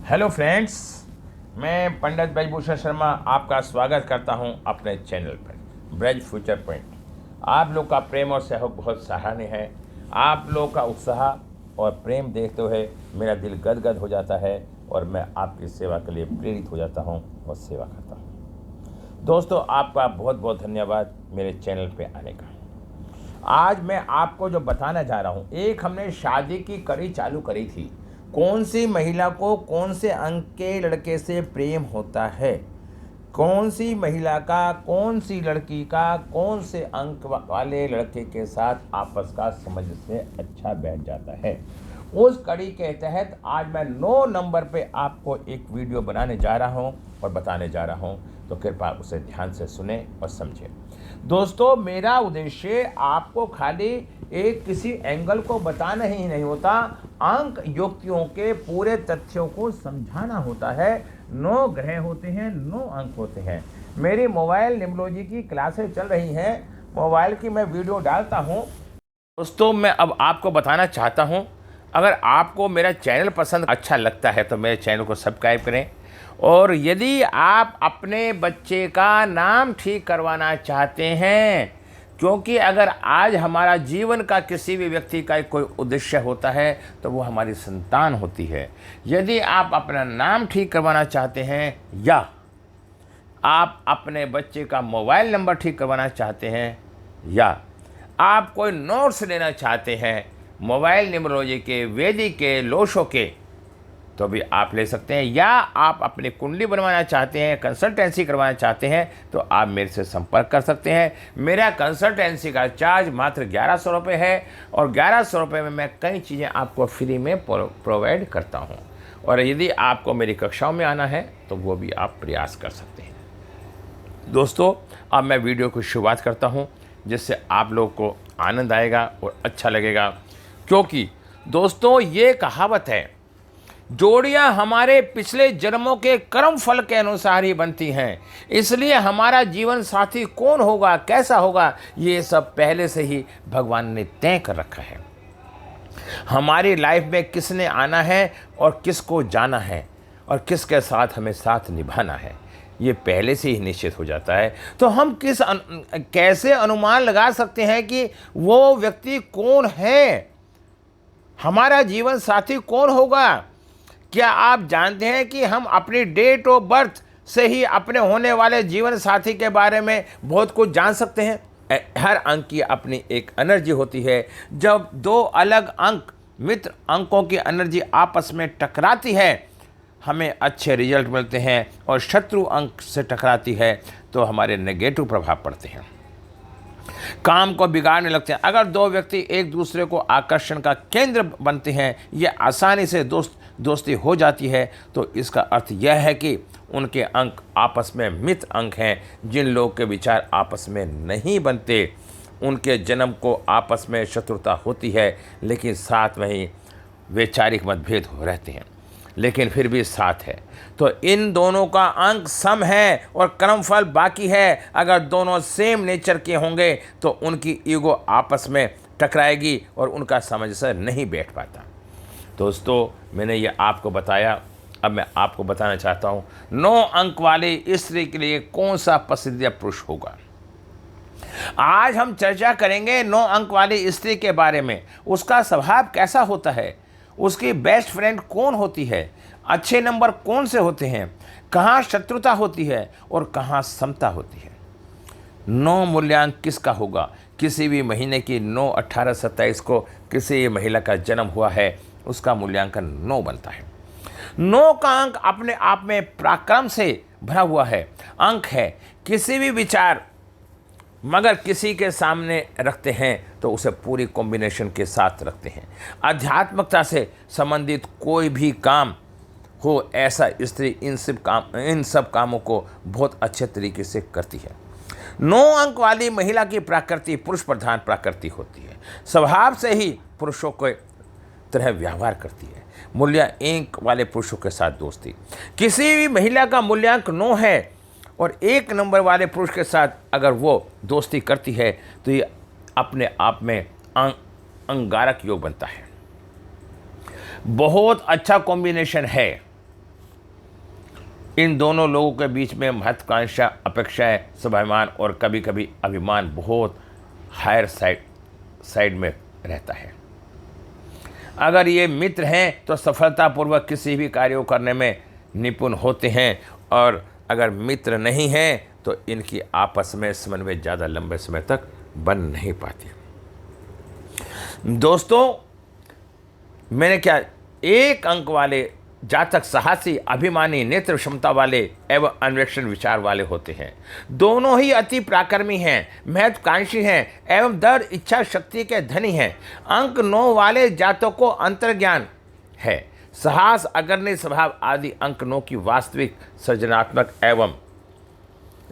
Hello friends, मैं पंडित ब्रजभूषण शर्मा आपका स्वागत करता हूं अपने चैनल पर ब्रज फ्यूचर पॉइंट। आप लोग का प्रेम और सहयोग बहुत सराहनीय है। आप लोग का उत्साह और प्रेम देखते हुए मेरा दिल गदगद हो जाता है और मैं आपकी सेवा के लिए प्रेरित हो जाता हूं और सेवा करता हूं। दोस्तों, आपका बहुत बहुत धन्यवाद मेरे चैनल पे आने का। आज मैं आपको जो बताना जा रहा हूँ, एक हमने शादी की कड़ी चालू करी थी। कौन सी महिला को कौन से अंक के लड़के से प्रेम होता है, कौन सी महिला का, कौन सी लड़की का कौन से अंक वाले लड़के के साथ आपस का समझ से अच्छा बैठ जाता है। उस कड़ी के तहत आज मैं 9 नंबर पे आपको एक वीडियो बनाने जा रहा हूँ और बताने जा रहा हूँ, तो कृपया उसे ध्यान से सुने और समझें। दोस्तों, मेरा उद्देश्य आपको खाली एक किसी एंगल को बताना ही नहीं होता, अंक युक्तियों के पूरे तथ्यों को समझाना होता है। 9 ग्रह होते हैं, 9 अंक होते हैं। मेरी मोबाइल न्यूमरोलॉजी की क्लासेस चल रही हैं, मोबाइल की मैं वीडियो डालता हूं। दोस्तों, मैं अब आपको बताना चाहता हूं, अगर आपको मेरा चैनल पसंद अच्छा लगता है तो मेरे चैनल को सब्सक्राइब करें। और यदि आप अपने बच्चे का नाम ठीक करवाना चाहते हैं, क्योंकि अगर आज हमारा जीवन का किसी भी व्यक्ति का कोई उद्देश्य होता है तो वो हमारी संतान होती है। यदि आप अपना नाम ठीक करवाना चाहते हैं या आप अपने बच्चे का मोबाइल नंबर ठीक करवाना चाहते हैं या आप कोई नोट्स लेना चाहते हैं मोबाइल न्यूमरोलॉजी के, वैदिक के, लोशो के, तो भी आप ले सकते हैं। या आप अपनी कुंडली बनवाना चाहते हैं, कंसल्टेंसी करवाना चाहते हैं, तो आप मेरे से संपर्क कर सकते हैं। मेरा कंसल्टेंसी का चार्ज मात्र 1100 रुपये है और 1100 रुपये में मैं कई चीज़ें आपको फ्री में प्रोवाइड करता हूं। और यदि आपको मेरी कक्षाओं में आना है तो वो भी आप प्रयास कर सकते हैं। दोस्तों, अब मैं वीडियो की शुरुआत करता हूं, जिससे आप लोग को आनंद आएगा और अच्छा लगेगा। क्योंकि दोस्तों, ये कहावत है, जोड़ियां हमारे पिछले जन्मों के कर्म फल के अनुसार ही बनती हैं। इसलिए हमारा जीवन साथी कौन होगा, कैसा होगा, ये सब पहले से ही भगवान ने तय कर रखा है। हमारी लाइफ में किसने आना है और किसको जाना है और किसके साथ हमें साथ निभाना है, ये पहले से ही निश्चित हो जाता है। तो हम कैसे अनुमान लगा सकते हैं कि वो व्यक्ति कौन है, हमारा जीवन साथी कौन होगा? क्या आप जानते हैं कि हम अपनी डेट ऑफ बर्थ से ही अपने होने वाले जीवन साथी के बारे में बहुत कुछ जान सकते हैं? हर अंक की अपनी एक एनर्जी होती है। जब 2 अलग अंक, मित्र अंकों की एनर्जी आपस में टकराती है, हमें अच्छे रिजल्ट मिलते हैं, और शत्रु अंक से टकराती है तो हमारे नेगेटिव प्रभाव पड़ते हैं, काम को बिगाड़ने लगते हैं। अगर 2 व्यक्ति एक दूसरे को आकर्षण का केंद्र बनते हैं, ये आसानी से दोस्ती हो जाती है, तो इसका अर्थ यह है कि उनके अंक आपस में मित्र अंक हैं। जिन लोग के विचार आपस में नहीं बनते, उनके जन्म को आपस में शत्रुता होती है, लेकिन साथ में ही वैचारिक मतभेद हो रहते हैं, लेकिन फिर भी साथ है। तो इन दोनों का अंक सम है और कर्मफल बाकी है। अगर दोनों सेम नेचर के होंगे तो उनकी ईगो आपस में टकराएगी और उनका समझ से नहीं बैठ पाता। दोस्तों, मैंने ये आपको बताया, अब मैं आपको बताना चाहता हूँ 9 अंक वाली स्त्री के लिए कौन सा पसंदीदा पुरुष होगा। आज हम चर्चा करेंगे 9 अंक वाली स्त्री के बारे में। उसका स्वभाव कैसा होता है, उसकी बेस्ट फ्रेंड कौन होती है, अच्छे नंबर कौन से होते हैं, कहाँ शत्रुता होती है और कहाँ समता होती है। 9 मूल्यांक किसका होगा? किसी भी महीने की 9, 18, 27 को किसी महिला का जन्म हुआ है, उसका मूल्यांकन 9 बनता है। 9 का अंक अपने आप में पराक्रम से भरा हुआ है अंक है। किसी भी विचार मगर किसी के सामने रखते हैं तो उसे पूरी कॉम्बिनेशन के साथ रखते हैं। आध्यात्मिकता से संबंधित कोई भी काम हो, ऐसा स्त्री इन सब कामों को बहुत अच्छे तरीके से करती है। 9 अंक वाली महिला की प्रकृति पुरुष प्रधान प्रकृति होती है। स्वभाव से ही पुरुषों के तरह व्यवहार करती है। मूल्यांक वाले पुरुषों के साथ दोस्ती। किसी भी महिला का मूल्यांक 9 है और 1 नंबर वाले पुरुष के साथ अगर वो दोस्ती करती है तो ये अपने आप में अंगारक योग बनता है। बहुत अच्छा कॉम्बिनेशन है। इन दोनों लोगों के बीच में महत्वाकांक्षा, अपेक्षाएं, स्वाभिमान और कभी कभी अभिमान बहुत हायर साइड में रहता है। अगर ये मित्र हैं तो सफलतापूर्वक किसी भी कार्य को करने में निपुण होते हैं, और अगर मित्र नहीं हैं तो इनकी आपस में समन्वय ज़्यादा लंबे समय तक बन नहीं पाती। दोस्तों, मैंने क्या, 1 अंक वाले जातक साहसी, अभिमानी, नेत्र क्षमता वाले एवं अन्वेषण विचार वाले होते हैं। दोनों ही अति पराक्रमी हैं, महत्वाकांक्षी हैं एवं दृढ़ इच्छा शक्ति के धनी हैं। अंक 9 वाले जातकों को अंतर्ज्ञान है, साहस, अग्रणी स्वभाव आदि अंक 9 की वास्तविक सृजनात्मक एवं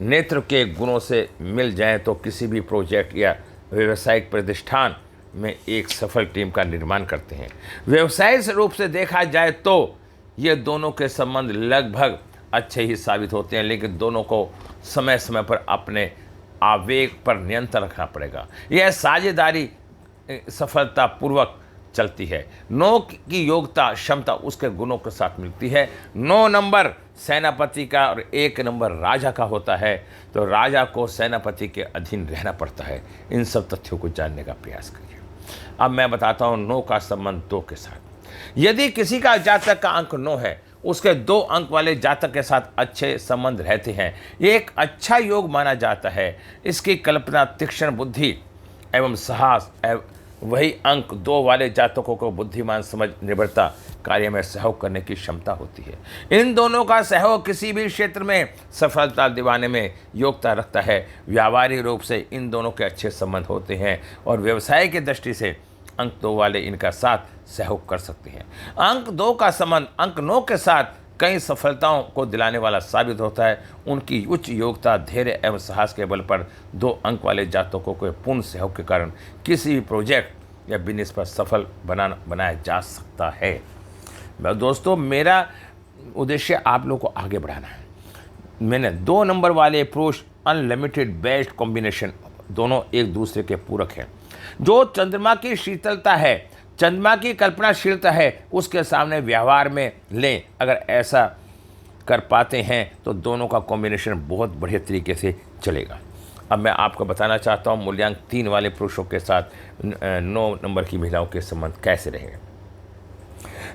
नेत्र के गुणों से मिल जाएं तो किसी भी प्रोजेक्ट या व्यावसायिक प्रतिष्ठान में एक सफल टीम का निर्माण करते हैं। व्यवसायिक रूप से देखा जाए तो ये दोनों के संबंध लगभग अच्छे ही साबित होते हैं, लेकिन दोनों को समय समय पर अपने आवेग पर नियंत्रण रखना पड़ेगा। यह साझेदारी सफलतापूर्वक चलती है। 9 की योग्यता, क्षमता उसके गुणों के साथ मिलती है। 9 नंबर सेनापति का और 1 नंबर राजा का होता है, तो राजा को सेनापति के अधीन रहना पड़ता है। इन सब तथ्यों को जानने का प्रयास करिए। अब मैं बताता हूँ 9 का संबंध 2 के साथ। यदि किसी का जातक का अंक 9 है, उसके 2 अंक वाले जातक के साथ अच्छे संबंध रहते हैं। ये एक अच्छा योग माना जाता है। इसकी कल्पना, तीक्ष्ण बुद्धि एवं साहस वही अंक 2 वाले जातकों को बुद्धिमान, समझ, निर्भरता, कार्य में सहयोग करने की क्षमता होती है। इन दोनों का सहयोग किसी भी क्षेत्र में सफलता दिलाने में योग्यता रखता है। व्यावहारिक रूप से इन दोनों के अच्छे संबंध होते हैं और व्यवसाय की दृष्टि से अंक 2 वाले इनका साथ सहयोग कर सकते हैं। अंक 2 का संबंध अंक 9 के साथ कई सफलताओं को दिलाने वाला साबित होता है। उनकी उच्च योग्यता, धैर्य एवं साहस के बल पर 2 अंक वाले जातकों को पूर्ण सहयोग के कारण किसी भी प्रोजेक्ट या बिजनेस पर सफल बनाया जा सकता है। दोस्तों, मेरा उद्देश्य आप लोगों को आगे बढ़ाना है। मैंने 2 नंबर वाले पुरुष अनलिमिटेड बेस्ट कॉम्बिनेशन, दोनों एक दूसरे के पूरक हैं। जो चंद्रमा की शीतलता है, चंद्रमा की कल्पनाशीलता है, उसके सामने व्यवहार में लें। अगर ऐसा कर पाते हैं तो दोनों का कॉम्बिनेशन बहुत बढ़िया तरीके से चलेगा। अब मैं आपको बताना चाहता हूँ मूल्यांक 3 वाले पुरुषों के साथ 9 नंबर की महिलाओं के संबंध कैसे रहेंगे।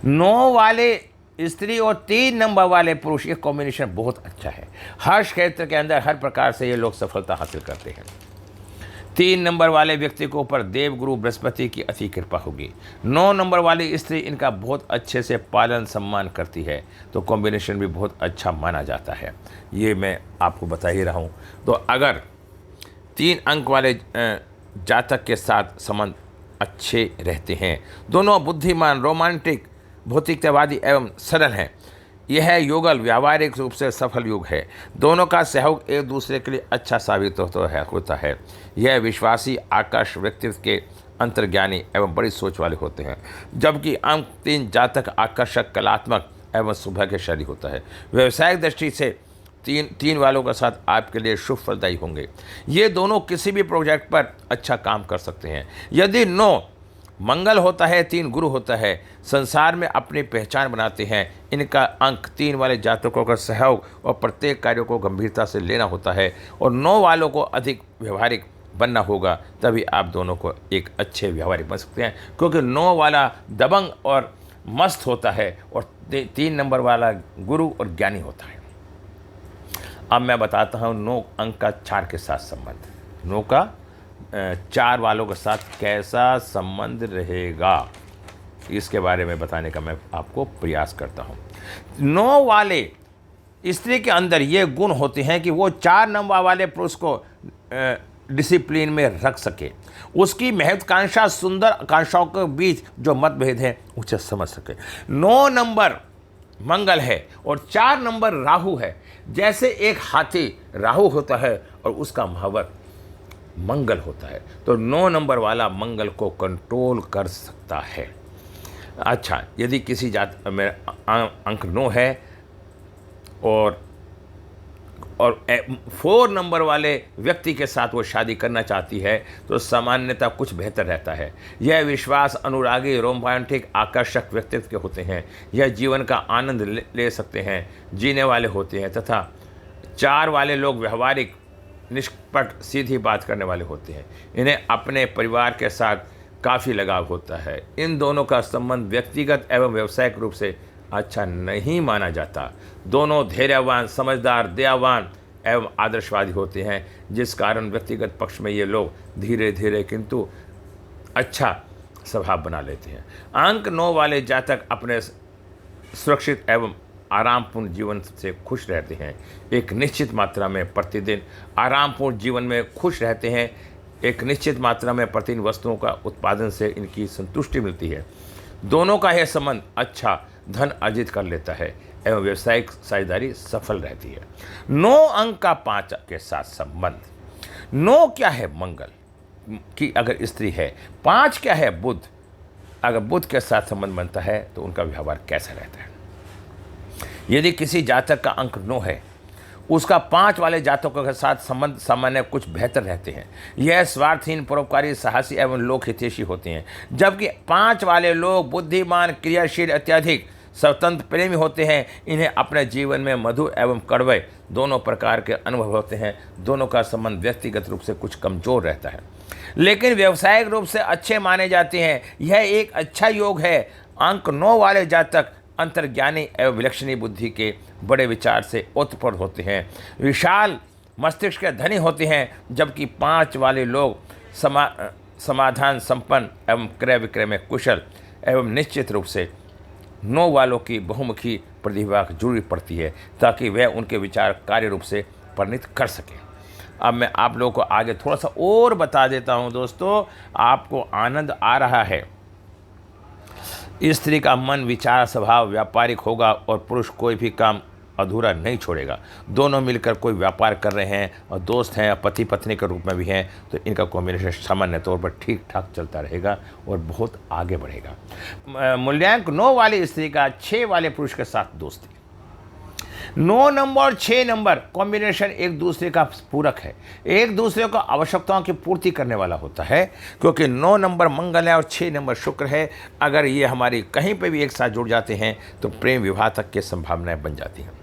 9 वाले स्त्री और 3 नंबर वाले पुरुष, ये कॉम्बिनेशन बहुत अच्छा है। हर क्षेत्र के अंदर हर प्रकार से ये लोग सफलता हासिल करते हैं। 3 नंबर वाले व्यक्ति के ऊपर देवगुरु बृहस्पति की अति कृपा होगी। 9 नंबर वाली स्त्री इनका बहुत अच्छे से पालन सम्मान करती है, तो कॉम्बिनेशन भी बहुत अच्छा माना जाता है। ये मैं आपको बता ही रहा हूँ। तो अगर 3 अंक वाले जातक के साथ संबंध अच्छे रहते हैं, दोनों बुद्धिमान, रोमांटिक, भौतिकतावादी एवं सरल हैं, यह युगल व्यावहारिक रूप से सफल युग है। दोनों का सहयोग एक दूसरे के लिए अच्छा साबित होता है। यह विश्वासी, आकर्ष, व्यक्तित्व के अंतर्ज्ञानी एवं बड़ी सोच वाले होते हैं, जबकि अंक 3 जातक आकर्षक, कलात्मक एवं सौभाग्यशाली होता है। व्यावसायिक दृष्टि से 3 वालों के साथ आपके लिए शुभ फलदायी होंगे। ये दोनों किसी भी प्रोजेक्ट पर अच्छा काम कर सकते हैं। यदि 9 मंगल होता है, 3 गुरु होता है, संसार में अपनी पहचान बनाते हैं। इनका अंक 3 वाले जातकों का सहयोग और प्रत्येक कार्यों को गंभीरता से लेना होता है, और 9 वालों को अधिक व्यवहारिक बनना होगा, तभी आप दोनों को एक अच्छे व्यवहारिक बन सकते हैं। क्योंकि 9 वाला दबंग और मस्त होता है और 3 नंबर वाला गुरु और ज्ञानी होता है। अब मैं बताता हूँ 9 अंक का 4 के साथ संबंध। 9 का 4 वालों के साथ कैसा संबंध रहेगा, इसके बारे में बताने का मैं आपको प्रयास करता हूँ। 9 वाले स्त्री के अंदर ये गुण होते हैं कि वो 4 नंबर वाले पुरुष को डिसिप्लिन में रख सके, उसकी महत्वाकांक्षा, सुंदर आकांक्षाओं के बीच जो मतभेद है उसे समझ सके। 9 नंबर मंगल है और 4 नंबर राहु है। जैसे एक हाथी राहु होता है और उसका महावर मंगल होता है, तो 9 नंबर वाला मंगल को कंट्रोल कर सकता है। अच्छा, यदि किसी जात में अंक 9 है और और 4 नंबर वाले व्यक्ति के साथ वो शादी करना चाहती है तो सामान्यतः कुछ बेहतर रहता है। यह विश्वास, अनुरागी, रोमांटिक, आकर्षक व्यक्तित्व के होते हैं। यह जीवन का आनंद ले सकते हैं, जीने वाले होते हैं तथा 4 वाले लोग व्यवहारिक, निष्पक्ष, सीधी बात करने वाले होते हैं। इन्हें अपने परिवार के साथ काफ़ी लगाव होता है। इन दोनों का संबंध व्यक्तिगत एवं व्यावसायिक रूप से अच्छा नहीं माना जाता। दोनों धैर्यवान, समझदार, दयावान एवं आदर्शवादी होते हैं, जिस कारण व्यक्तिगत पक्ष में ये लोग धीरे धीरे किंतु अच्छा स्वभाव बना लेते हैं। अंक 9 वाले जातक अपने सुरक्षित एवं आरामपूर्ण जीवन से खुश रहते हैं। एक निश्चित मात्रा में प्रतिदिन आरामपूर्ण जीवन में खुश रहते हैं। एक निश्चित मात्रा में प्रतिदिन वस्तुओं का उत्पादन से इनकी संतुष्टि मिलती है। दोनों का यह संबंध अच्छा धन अर्जित कर लेता है एवं व्यावसायिक साझेदारी सफल रहती है। 9 अंक का 5 के साथ संबंध। 9 क्या है? मंगल की अगर स्त्री है। 5 क्या है? बुध। अगर बुध के साथ संबंध बनता है तो उनका व्यवहार कैसा रहता है? यदि किसी जातक का अंक 9 है, उसका 5 वाले जातकों के साथ संबंध सामान्य कुछ बेहतर रहते हैं। यह स्वार्थहीन, परोपकारी, साहसी एवं लोक हितैषी होते हैं। जबकि 5 वाले लोग बुद्धिमान, क्रियाशील, अत्यधिक स्वतंत्र प्रेमी होते हैं। इन्हें अपने जीवन में मधुर एवं कड़वे दोनों प्रकार के अनुभव होते हैं। दोनों का संबंध व्यक्तिगत रूप से कुछ कमजोर रहता है, लेकिन व्यावसायिक रूप से अच्छे माने जाते हैं। यह एक अच्छा योग है। अंक 9 वाले जातक अंतर्ज्ञानी एवं विलक्षणी बुद्धि के बड़े विचार से ओतप्रोत होते हैं, विशाल मस्तिष्क के धनी होते हैं। जबकि 5 वाले लोग समाधान संपन्न एवं क्रय विक्रय में कुशल एवं निश्चित रूप से 9 वालों की बहुमुखी प्रतिभा जरूरी पड़ती है ताकि वह उनके विचार कार्य रूप से परिणित कर सके। अब मैं आप लोगों को आगे थोड़ा सा और बता देता हूं। दोस्तों, आपको आनंद आ रहा है। स्त्री का मन, विचार, स्वभाव व्यापारिक होगा और पुरुष कोई भी काम अधूरा नहीं छोड़ेगा। दोनों मिलकर कोई व्यापार कर रहे हैं और दोस्त हैं, पति पत्नी के रूप में भी हैं, तो इनका कॉम्बिनेशन सामान्य तौर पर ठीक ठाक चलता रहेगा और बहुत आगे बढ़ेगा। मूल्यांक 9 वाली स्त्री का 6 वाले पुरुष के साथ दोस्ती। 9 नंबर और 6 नंबर कॉम्बिनेशन एक दूसरे का पूरक है, एक दूसरे को आवश्यकताओं की पूर्ति करने वाला होता है। क्योंकि 9 नंबर मंगल है और 6 नंबर शुक्र है। अगर ये हमारी कहीं पे भी एक साथ जुड़ जाते हैं तो प्रेम विवाह तक की संभावनाएं बन जाती हैं।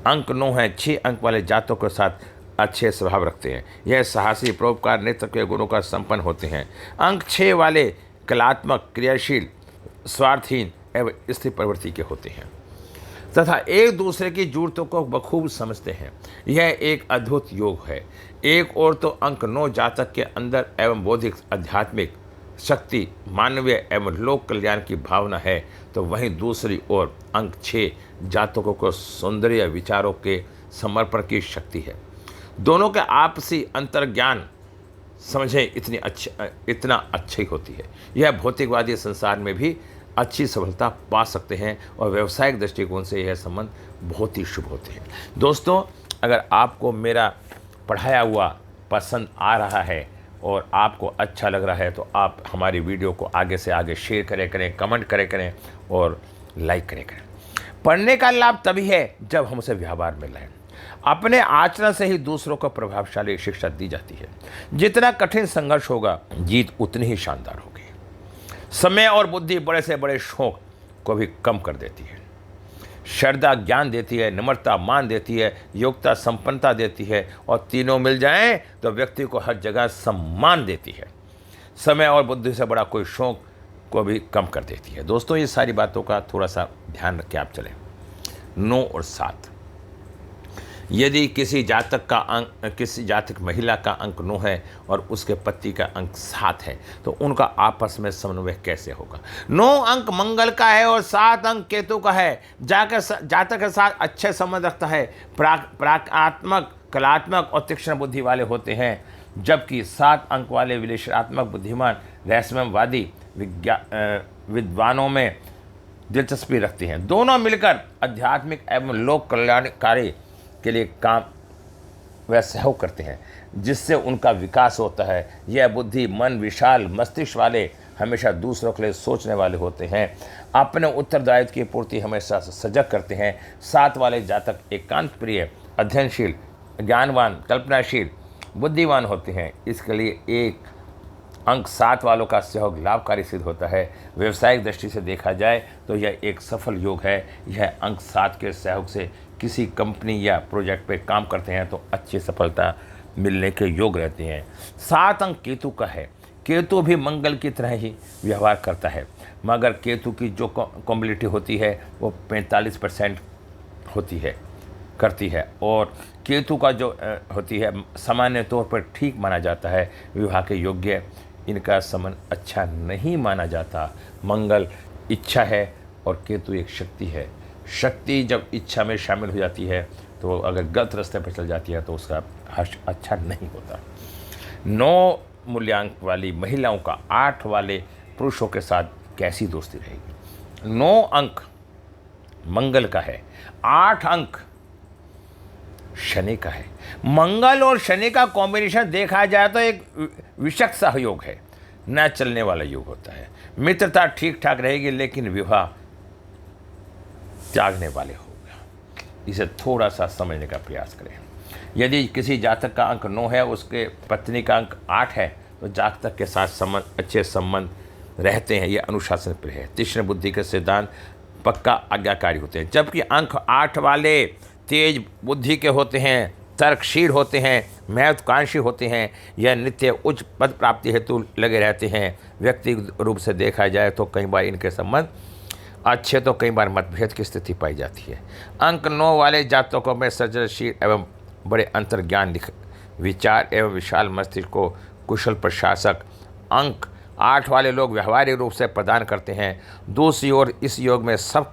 अंक 9 है। 6 अंक वाले जातकों के साथ अच्छे स्वभाव रखते हैं। यह साहसी, परोपकार, नेतृत्व के गुणों का संपन्न होते हैं। अंक 6 वाले कलात्मक, क्रियाशील, स्वार्थहीन एवं स्थिर प्रवृत्ति के होते हैं तथा एक दूसरे की जरूरतों को बखूब समझते हैं। यह एक अद्भुत योग है। एक और तो अंक 9 जातक के अंदर एवं बौद्धिक, आध्यात्मिक शक्ति, मानवीय एवं लोक कल्याण की भावना है, तो वहीं दूसरी ओर अंक 6 जातकों को सौंदर्य विचारों के समर्पण की शक्ति है। दोनों के आपसी अंतर्ज्ञान समझें इतना अच्छी होती है। यह भौतिकवादी संसार में भी अच्छी सफलता पा सकते हैं और व्यावसायिक दृष्टिकोण से यह संबंध बहुत ही शुभ होते हैं। दोस्तों, अगर आपको मेरा पढ़ाया हुआ पसंद आ रहा है और आपको अच्छा लग रहा है तो आप हमारी वीडियो को आगे से आगे शेयर करें, कमेंट करें और लाइक करें। पढ़ने का लाभ तभी है जब हम उसे व्यवहार में लाएं। अपने आचरण से ही दूसरों को प्रभावशाली शिक्षा दी जाती है। जितना कठिन संघर्ष होगा, जीत उतनी ही शानदार होगी। समय और बुद्धि बड़े से बड़े शौक को भी कम कर देती है। श्रद्धा ज्ञान देती है, नम्रता मान देती है, योग्यता संपन्नता देती है और तीनों मिल जाएं तो व्यक्ति को हर जगह सम्मान देती है। समय और बुद्धि से बड़ा कोई शौक को भी कम कर देती है। दोस्तों, ये सारी बातों का थोड़ा सा ध्यान रख के आप चलें। 9 और 7, यदि किसी जातक महिला का अंक 9 है और उसके पति का अंक 7 है तो उनका आपस में समन्वय कैसे होगा? 9 अंक मंगल का है और 7 अंक केतु का है। जातक के साथ अच्छे संबंध रखता है, प्राकात्मक, कलात्मक और तीक्ष्ण बुद्धि वाले होते हैं। जबकि 7 अंक वाले विश्लेषणात्मक, बुद्धिमान, रहस्यवादी, विद्वानों में दिलचस्पी रखते हैं। दोनों मिलकर आध्यात्मिक एवं लोक कल्याणकारी के लिए काम व सहयोग करते हैं, जिससे उनका विकास होता है। यह बुद्धि, मन, विशाल मस्तिष्क वाले हमेशा दूसरों के लिए सोचने वाले होते हैं। अपने उत्तरदायित्व की पूर्ति हमेशा सजग करते हैं। 7 वाले जातक एकांत प्रिय अध्ययनशील, ज्ञानवान, कल्पनाशील, बुद्धिमान होते हैं। इसके लिए एक अंक 7 वालों का सहयोग लाभकारी सिद्ध होता है। व्यवसायिक दृष्टि से देखा जाए तो यह एक सफल योग है। यह अंक 7 के सहयोग से किसी कंपनी या प्रोजेक्ट पे काम करते हैं तो अच्छी सफलता मिलने के योग रहते हैं। 7 अंक केतु का है। केतु भी मंगल की तरह ही व्यवहार करता है, मगर केतु की जो कॉम्बिलिटी होती है वो 45% होती है करती है, और केतु का जो होती है सामान्य तौर पर ठीक माना जाता है, विवाह के योग्य। इनका संबंध अच्छा नहीं माना जाता। मंगल इच्छा है और केतु एक शक्ति है। शक्ति जब इच्छा में शामिल हो जाती है तो अगर गलत रास्ते पर चल जाती है तो उसका हर्ष अच्छा नहीं होता। 9 मूल्यांक वाली महिलाओं का 8 वाले पुरुषों के साथ कैसी दोस्ती रहेगी? 9 अंक मंगल का है, 8 अंक शनि का है। मंगल और शनि का कॉम्बिनेशन देखा जाए तो एक विषक सहयोग है, न चलने वाला योग होता है। मित्रता ठीक ठाक रहेगी लेकिन विवाह त्यागने वाले होगा। इसे थोड़ा सा समझने का प्रयास करें। यदि किसी जातक का अंक 9 है, उसके पत्नी का अंक 8 है, तो जातक के साथ अच्छे संबंध रहते हैं। ये अनुशासन प्रिय है। तीक्ष्ण बुद्धि के सिद्धांत पक्का आज्ञाकारी होते हैं। जबकि अंक 8 वाले तेज बुद्धि के होते हैं, तर्कशील होते हैं, महत्वाकांक्षी होते हैं। यह नित्य उच्च पद प्राप्ति हेतु लगे रहते हैं। व्यक्तिगत रूप से देखा जाए तो कई बार इनके संबंध अच्छे तो कई बार मतभेद की स्थिति पाई जाती है। अंक 9 वाले जातकों में सृजनशील एवं बड़े अंतर्ज्ञान विचार एवं विशाल मस्तिष्क को कुशल प्रशासक अंक 8 वाले लोग व्यवहारिक रूप से प्रदान करते हैं। दूसरी ओर इस योग में सब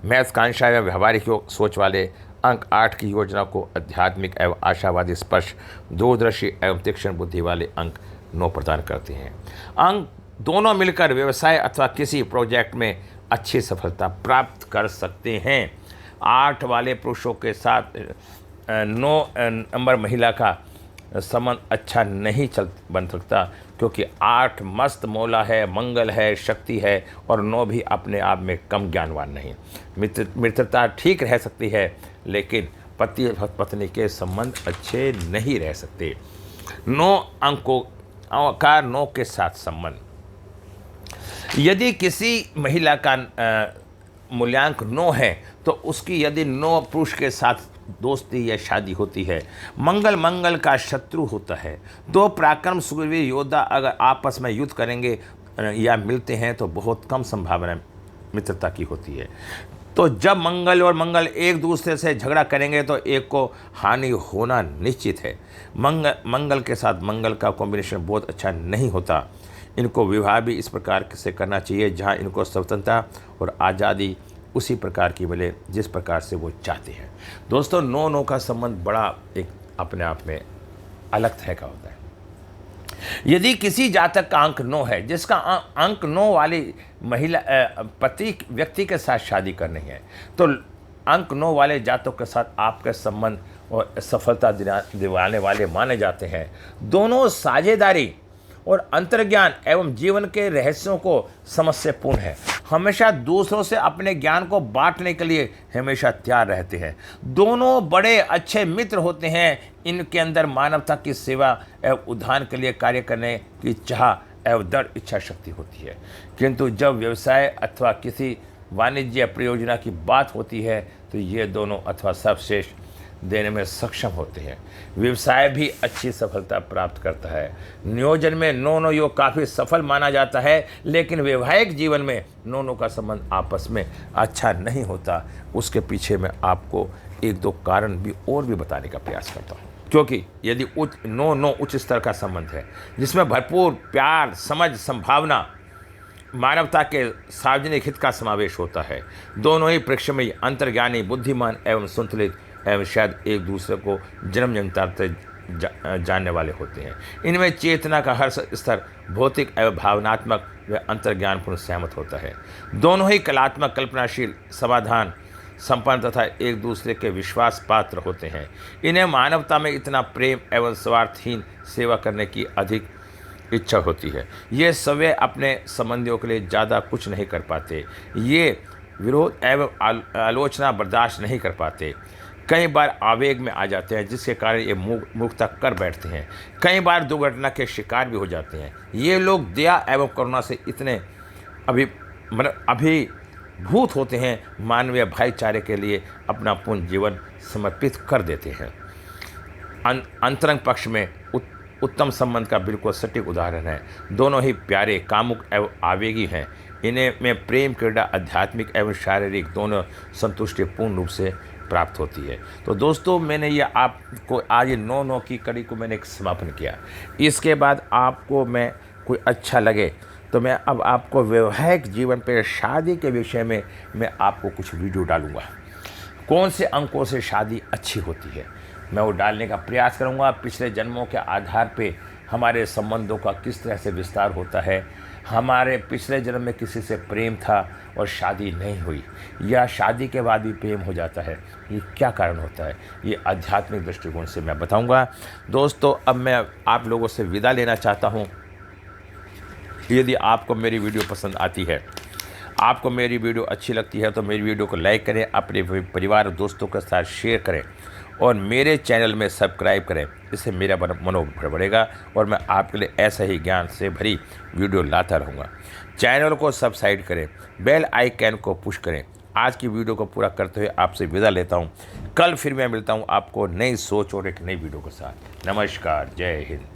महत्वाकांक्षा एवं व्यवहारिक सोच वाले अंक 8 की योजना को आध्यात्मिक एवं आशावादी स्पर्श दूरदर्शी एवं तीक्ष्ण बुद्धि वाले अंक 9 प्रदान करते हैं। अंक दोनों मिलकर व्यवसाय अथवा किसी प्रोजेक्ट में अच्छी सफलता प्राप्त कर सकते हैं। 8 वाले पुरुषों के साथ 9 नंबर महिला का संबंध अच्छा नहीं बन सकता, क्योंकि 8 मस्त मौला है, मंगल है, शक्ति है, और 9 भी अपने आप में कम ज्ञानवान नहीं। मित्रता ठीक रह सकती है लेकिन पति पत्नी के संबंध अच्छे नहीं रह सकते। 9 अंकों का 9 के साथ संबंध। यदि किसी महिला का मूल्यांक 9 है तो उसकी यदि 9 पुरुष के साथ दोस्ती या शादी होती है, मंगल का शत्रु होता है। 2 पराक्रम सूरवीर योद्धा अगर आपस में युद्ध करेंगे या मिलते हैं तो बहुत कम संभावना मित्रता की होती है। तो जब मंगल एक दूसरे से झगड़ा करेंगे तो एक को हानि होना निश्चित है। मंगल के साथ मंगल का कॉम्बिनेशन बहुत अच्छा नहीं होता। इनको विवाह भी इस प्रकार से करना चाहिए जहां इनको स्वतंत्रता और आज़ादी उसी प्रकार की मिले जिस प्रकार से वो चाहते हैं। दोस्तों, 9 का संबंध बड़ा एक अपने आप में अलग तरह का होता है। यदि किसी जातक का अंक 9 है, जिसका अंक 9 वाली महिला पति व्यक्ति के साथ शादी करनी है, तो अंक 9 वाले जातक के साथ आपके संबंध और सफलता दिलाने वाले माने जाते हैं। दोनों साझेदारी और अंतर्ज्ञान एवं जीवन के रहस्यों को समझ पूर्ण है। हमेशा दूसरों से अपने ज्ञान को बांटने के लिए हमेशा तैयार रहते हैं। दोनों बड़े अच्छे मित्र होते हैं। इनके अंदर मानवता की सेवा एवं उद्धार के लिए कार्य करने की चाह एवं दृढ़ इच्छा शक्ति होती है। किंतु जब व्यवसाय अथवा किसी वाणिज्य परियोजना की बात होती है तो ये दोनों अथवा सर्वश्रेष्ठ देने में सक्षम होते हैं। व्यवसाय भी अच्छी सफलता प्राप्त करता है। नियोजन में 9 योग काफ़ी सफल माना जाता है, लेकिन वैवाहिक जीवन में 9 का संबंध आपस में अच्छा नहीं होता। उसके पीछे मैं आपको 1-2 कारण भी और भी बताने का प्रयास करता हूँ, क्योंकि यदि 9 उच्च स्तर का संबंध है जिसमें भरपूर प्यार, समझ, संभावना, मानवता के सार्वजनिक हित का समावेश होता है। दोनों ही प्रेक्षमयी, अंतर्ज्ञानी, बुद्धिमान एवं संतुलित एवं शायद एक दूसरे को जन्म जन्मतार से जानने वाले होते हैं। इनमें चेतना का हर स्तर भौतिक एवं भावनात्मक व अंतर्ज्ञानपूर्ण सहमत होता है। दोनों ही कलात्मक, कल्पनाशील, समाधान संपन्न तथा एक दूसरे के विश्वास पात्र होते हैं। इन्हें मानवता में इतना प्रेम एवं स्वार्थहीन सेवा करने की अधिक इच्छा होती है। ये सवे अपने संबंधियों के लिए ज़्यादा कुछ नहीं कर पाते। ये विरोध एवं आलोचना बर्दाश्त नहीं कर पाते। कई बार आवेग में आ जाते हैं, जिसके कारण ये मूर्खता कर बैठते हैं। कई बार दुर्घटना के शिकार भी हो जाते हैं। ये लोग दया एवं करुणा से इतने अभिभूत होते हैं, मानवीय भाईचारे के लिए अपना पूर्ण जीवन समर्पित कर देते हैं। अंतरंग पक्ष में उत्तम संबंध का बिल्कुल सटीक उदाहरण है। दोनों ही प्यारे, कामुक एवं आवेगी हैं। इन्हें में प्रेम, क्रीड़ा, आध्यात्मिक एवं शारीरिक दोनों संतुष्टि पूर्ण रूप से प्राप्त होती है। तो दोस्तों, मैंने ये आपको आज 9 की कड़ी को मैंने एक समापन किया। इसके बाद आपको मैं कोई अच्छा लगे तो मैं अब आपको वैवाहिक जीवन पर, शादी के विषय में मैं आपको कुछ वीडियो डालूँगा। कौन से अंकों से शादी अच्छी होती है, मैं वो डालने का प्रयास करूँगा। पिछले जन्मों के आधार पे हमारे संबंधों का किस तरह से विस्तार होता है, हमारे पिछले जन्म में किसी से प्रेम था और शादी नहीं हुई, या शादी के बाद भी प्रेम हो जाता है, ये क्या कारण होता है, ये आध्यात्मिक दृष्टिकोण से मैं बताऊंगा। दोस्तों, अब मैं आप लोगों से विदा लेना चाहता हूं। यदि आपको मेरी वीडियो पसंद आती है, आपको मेरी वीडियो अच्छी लगती है, तो मेरी वीडियो को लाइक करें, अपने परिवार और दोस्तों के साथ शेयर करें और मेरे चैनल में सब्सक्राइब करें। इससे मेरा मनोबल बढ़ेगा और मैं आपके लिए ऐसा ही ज्ञान से भरी वीडियो लाता रहूँगा। चैनल को सब्सक्राइब करें, बेल आइकन को पुश करें। आज की वीडियो को पूरा करते हुए आपसे विदा लेता हूँ। कल फिर मैं मिलता हूँ आपको नई सोच और एक नई वीडियो के साथ। नमस्कार, जय हिंद।